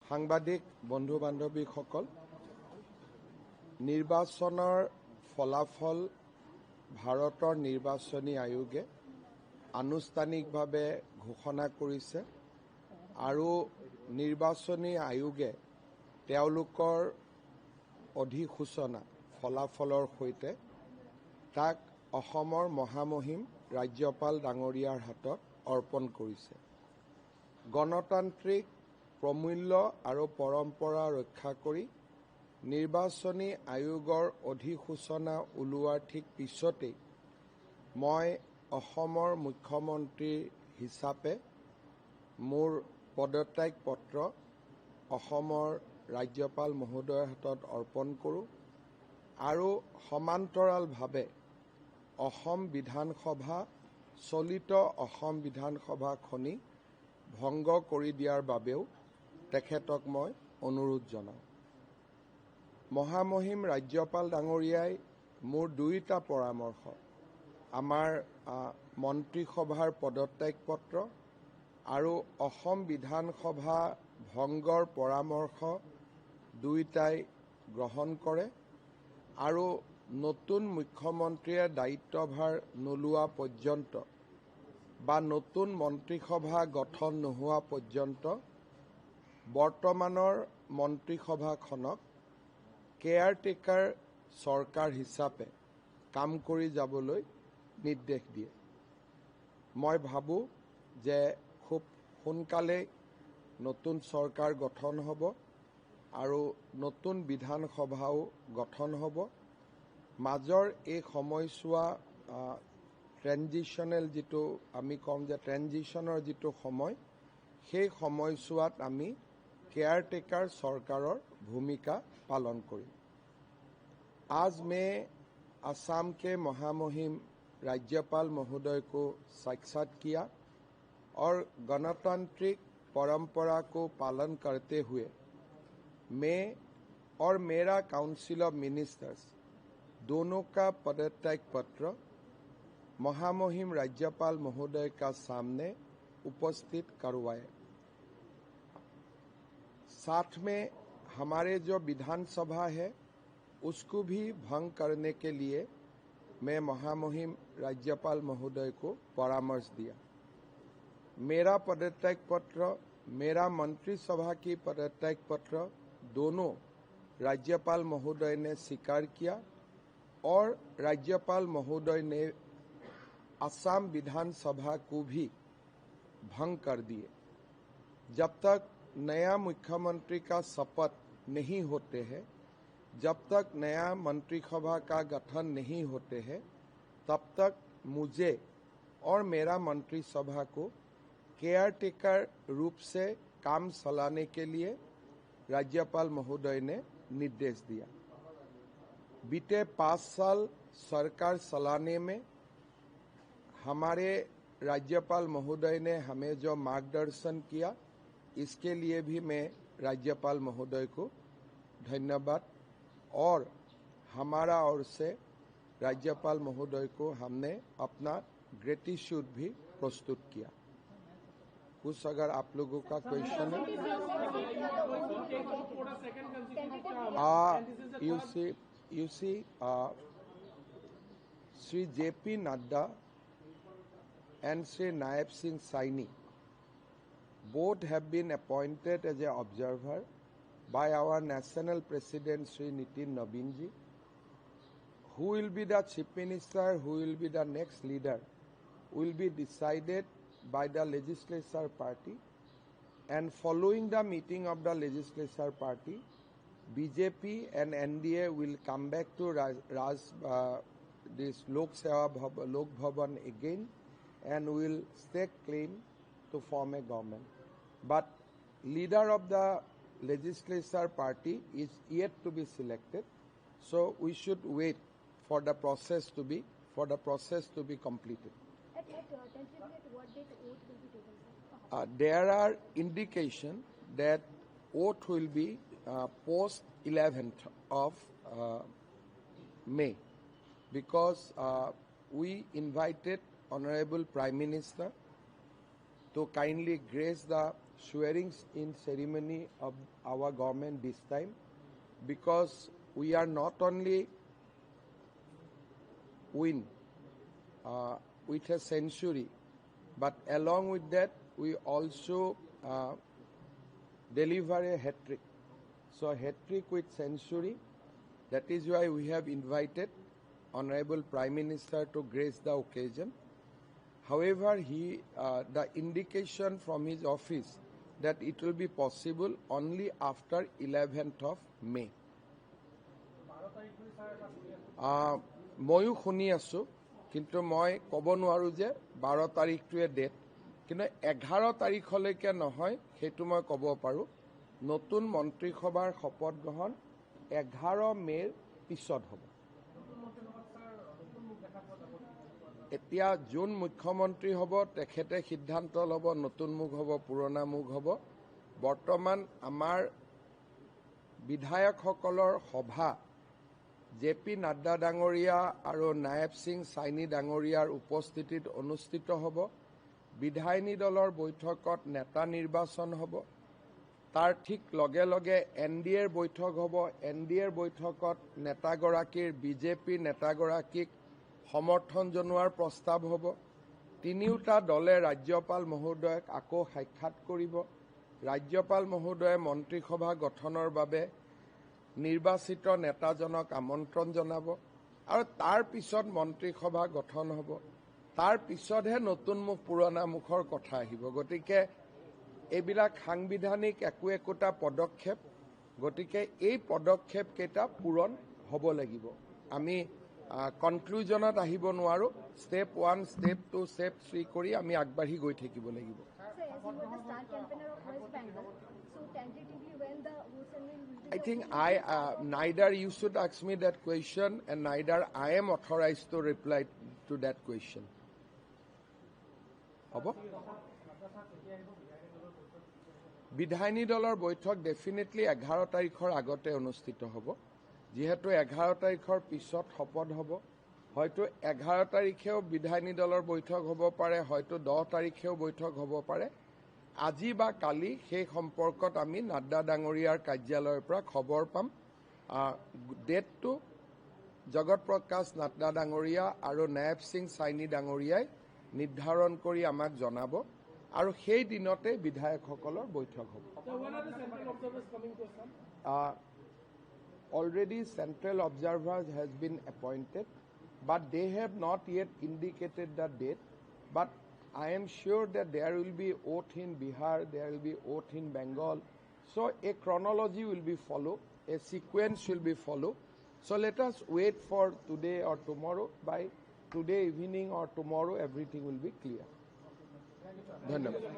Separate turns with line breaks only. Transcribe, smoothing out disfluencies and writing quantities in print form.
সাংবাদিক বন্ধু বান্ধৱীসকল, নিৰ্বাচনৰ ফলাফল ভাৰতৰ নিৰ্বাচনী আয়োগে আনুষ্ঠানিকভাৱে ঘোষণা কৰিছে আৰু নিৰ্বাচনী আয়োগে তেওঁলোকৰ অধিসূচনা ফলাফলৰ সৈতে তাক অসমৰ মহামহিম ৰাজ্যপাল ডাঙৰীয়াৰ হাতত অৰ্পণ কৰিছে। গণতান্ত্ৰিক প্ৰমূল্য আৰু পৰম্পৰা ৰক্ষা কৰি নিৰ্বাচনী আয়োগৰ অধিসূচনা ওলোৱাৰ ঠিক পিছতেই মই অসমৰ মুখ্যমন্ত্ৰী হিচাপে মোৰ পদত্যাগ পত্ৰ অসমৰ ৰাজ্যপাল মহোদয়ৰ হাতত অৰ্পণ কৰোঁ আৰু সমান্তৰালভাৱে অসম বিধানসভা চলিত অসম বিধানসভাখনি ভংগ কৰি দিয়াৰ বাবেও তেখেতক মই অনুৰোধ জনাওঁ। মহামহিম ৰাজ্যপাল ডাঙৰীয়াই মোৰ দুয়োটা পৰামৰ্শ, আমাৰ মন্ত্ৰীসভাৰ পদত্যাগ পত্ৰ আৰু অসম বিধানসভা ভংগৰ পৰামৰ্শ দুয়োটাই গ্ৰহণ কৰে আৰু নতুন মুখ্যমন্ত্ৰীয়ে দায়িত্বভাৰ নোলোৱা পৰ্যন্ত বা নতুন মন্ত্ৰীসভা গঠন নোহোৱা পৰ্যন্ত বৰ্তমানৰ মন্ত্ৰীসভাখনক কেয়াৰটেকাৰ চৰকাৰ হিচাপে কাম কৰি যাবলৈ নিৰ্দেশ দিয়ে। মই ভাবোঁ যে খুব সোনকালে নতুন চৰকাৰ গঠন হ'ব আৰু নতুন বিধানসভাও গঠন হ'ব। মাজৰ এই সময়ছোৱা ট্ৰেনজিশ্যনেল যিটো আমি কম যে ট্ৰেনজিশ্যনৰ যিটো সময়, সেই সময়ছোৱাত আমি কেয়াৰটেকাৰ চৰকাৰৰ ভূমিকা पालन करें। आज मैं असम के महामहिम राज्यपाल महोदय को साक्षात किया और गणतांत्रिक परंपरा को पालन करते हुए मैं और मेरा काउंसिल ऑफ मिनिस्टर्स दोनों का पदत्याग पत्र महामहिम राज्यपाल महोदय का सामने उपस्थित करवाए। साथ में हमारे जो विधानसभा है उसको भी भंग करने के लिए मैं महामहिम राज्यपाल महोदय को परामर्श दिया। मेरा पदत्याग पत्र, मेरा मंत्रिसभा की पदत्याग पत्र दोनों राज्यपाल महोदय ने स्वीकार किया और राज्यपाल महोदय ने असम विधानसभा को भी भंग कर दिए। जब तक नया मुख्यमंत्री का शपथ नहीं होते हैं, जब तक नया मंत्रिसभा का गठन नहीं होते हैं, तब तक मुझे और मेरा मंत्रिसभा को केयरटेकर रूप से काम चलाने के लिए राज्यपाल महोदय ने निर्देश दिया। बीते 5 साल सरकार चलाने में हमारे राज्यपाल महोदय ने हमें जो मार्गदर्शन किया, इसके लिए भी मैं राज्यपाल महोदय को धन्यवाद और हमारा ओर से राज्यपाल महोदय को हमने अपना ग्रेटिट्यूड भी प्रस्तुत किया। कुछ अगर आप लोगों का क्वेश्चन है, you see, Sri J.P. Nadda and Sri Naib Singh Saini both have been appointed as an observer by our national president Sri Nitin Nabinji. Who will be the chief minister, who will be the next leader, will be decided by the legislature party, and following the meeting of the legislature party, BJP and NDA will come back to this Lok Bhavan again and will stake claim to form a government. But leader of the legislature party is yet to be selected, so we should wait for the process to be completed.
At tentatively what date oath will be taken?
There are indications that oath will be post 11th of May, because we invited Honorable Prime Minister to kindly grace the swearing-in ceremony of our government this time, because we are not only win with a century, but along with that, we also deliver a hat-trick. So hat-trick with century, that is why we have invited Honorable Prime Minister to grace the occasion. However, the indication from his office that it will be possible only after 11th of May. ময়ো শুনি আছোঁ, কিন্তু মই ক'ব নোৱাৰোঁ যে 12 তাৰিখটোৱে date, কিন্তু 11 তাৰিখলৈকে নহয় সেইটো মই ক'ব পাৰোঁ। নতুন মন্ত্ৰীসভাৰ শপত গ্ৰহণ 11 মে'ৰ পিছত হ'ব। এতিয়া যোন মুখ্যমন্ত্ৰী হ'ব তেখেতে সিদ্ধান্ত ল'ব, নতুন মুখ হ'ব, পুৰণা মুখ হ'ব। বৰ্তমান আমাৰ বিধায়কসকলৰ সভা জে.পি. নাড্ডা ডাঙৰীয়া আৰু নায়েব সিং চাইনি ডাঙৰীয়াৰ উপস্থিতিত অনুষ্ঠিত হ'ব। বিধায়িনী দলৰ বৈঠকত নেতা নিৰ্বাচন হ'ব। তাৰ ঠিক লগে লগে NDAৰ বৈঠক হ'ব। NDAৰ বৈঠকত নেতাগৰাকীৰ বিজেপি নেতাগৰাকীক সমৰ্থন জনোৱাৰ প্ৰস্তাৱ হ'ব। তিনিওটা দলে ৰাজ্যপাল মহোদয়ক আকৌ সাক্ষাৎ কৰিব। ৰাজ্যপাল মহোদয়ে মন্ত্ৰীসভা গঠনৰ বাবে নিৰ্বাচিত নেতাজনক আমন্ত্ৰণ জনাব আৰু তাৰ পিছত মন্ত্ৰীসভা গঠন হ'ব। তাৰ পিছতহে নতুন মুখ পুৰণা মুখৰ কথা আহিব। গতিকে এইবিলাক সাংবিধানিক একোটা পদক্ষেপ। গতিকে এই পদক্ষেপ কেইটা পূৰণ হ'ব লাগিব। আমি কনক্লুজনত আহিব নোৱাৰোঁ। ষ্টেপ 1, ষ্টেপ 2, ষ্টেপ 3 কৰি আমি আগবাঢ়ি গৈ থাকিব লাগিব।
Sir, as you were the star campaigner of West Bengal, so tentatively when the vote ceremony will be
I think neither you should ask me that question and neither I am authorized to reply to that question. হ'ব? বিধায়িনী দলৰ বৈঠক definitely 11 তাৰিখৰ আগতে অনুষ্ঠিত হ'ব। যিহেতু 11 তাৰিখৰ পিছত শপত হ'ব, হয়তো 11 তাৰিখেও বিধায়িনী দলৰ বৈঠক হ'ব পাৰে, হয়তো 10 তাৰিখেও বৈঠক হ'ব পাৰে। আজি বা কালি সেই সম্পৰ্কত আমি নাড্ডা ডাঙৰীয়াৰ কাৰ্যালয়ৰ পৰা খবৰ পাম। ডেটটো জগত প্ৰকাশ নাড্ডা ডাঙৰীয়া আৰু নায়েব সিং চাইনি ডাঙৰীয়াই নিৰ্ধাৰণ কৰি আমাক জনাব আৰু সেই দিনতে বিধায়কসকলৰ বৈঠক হ'ব। Already central observers has been appointed, but they have not yet indicated the date. But I am sure that there will be oath in Bihar, there will be oath in Bengal. So a chronology will be followed, a sequence will be followed. So let us wait for today or tomorrow. By today evening or tomorrow, everything will be clear. Dhanyavad.